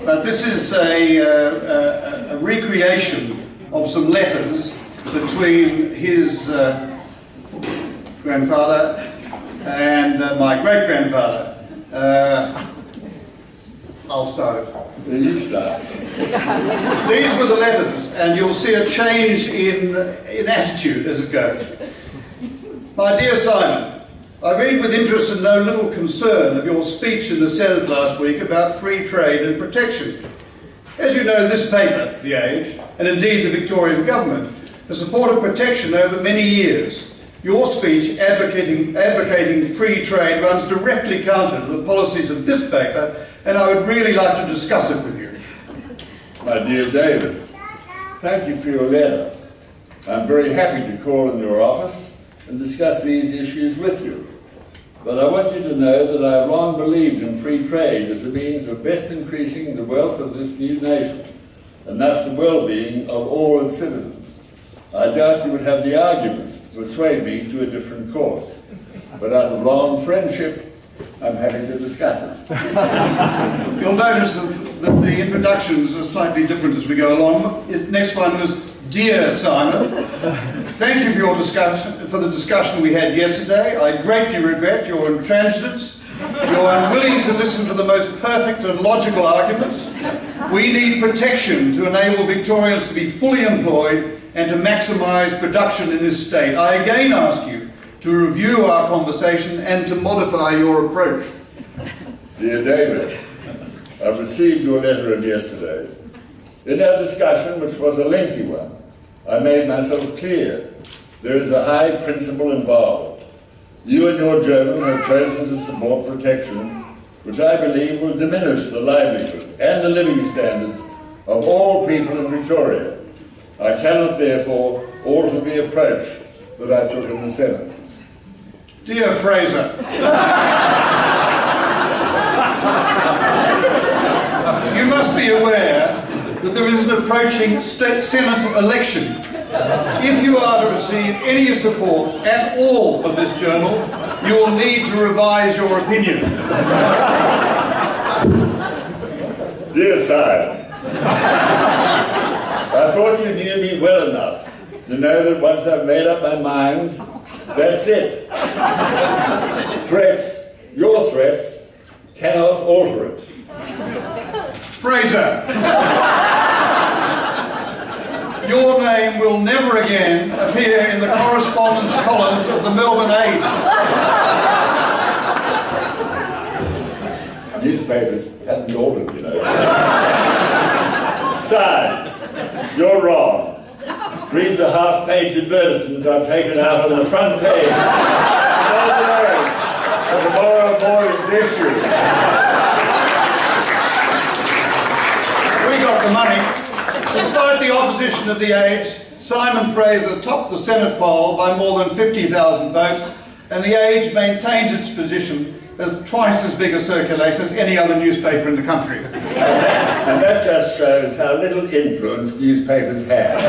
but this is a recreation of some letters between his grandfather and my great-grandfather. I'll start it. You start. These were the letters, and you'll see a change in attitude as it goes. My dear Simon, I read with interest and no little concern of your speech in the Senate last week about free trade and protection. As you know, this paper, The Age, and indeed the Victorian government, has supported protection over many years. Your speech advocating free trade runs directly counter to the policies of this paper, and I would really like to discuss it with you. My dear David, thank you for your letter. I'm very happy to call in your office and discuss these issues with you. But I want you to know that I have long believed in free trade as a means of best increasing the wealth of this new nation, and thus the well-being of all its citizens. I doubt you would have the arguments to persuade me to a different course, but out of long friendship, I'm happy to discuss it. You'll notice that the introductions are slightly different as we go along. The next one was, Dear Simon, thank you for your the discussion we had yesterday. I greatly regret your intransigence. You're unwilling to listen to the most perfect and logical arguments. We need protection to enable Victorians to be fully employed and to maximise production in this state. I again ask you to review our conversation and to modify your approach. Dear David, I received your letter in yesterday. In our discussion, which was a lengthy one, I made myself clear. There is a high principle involved. You and your journal have chosen to support protection, which I believe will diminish the livelihood and the living standards of all people in Victoria. I cannot, therefore, alter the approach that I took in the Senate. Dear Fraser, you must be aware that there is an approaching Senate election. If you are to receive any support at all from this journal, you will need to revise your opinion. Dear Syme, I thought you knew me well enough to know that once I've made up my mind, that's it. Threats, your threats, cannot alter it. Fraser, your name will never again appear in the correspondence columns of the Melbourne Age. Newspapers haven't altered, you know. Syme, you're wrong. Read the half-page advertisement I've taken out on the front page of tomorrow morning's issue. We got the money. Despite the opposition of The Age, Simon Fraser topped the Senate poll by more than 50,000 votes, and The Age maintains its position as twice as big a circulation as any other newspaper in the country. And that just shows how little influence newspapers have.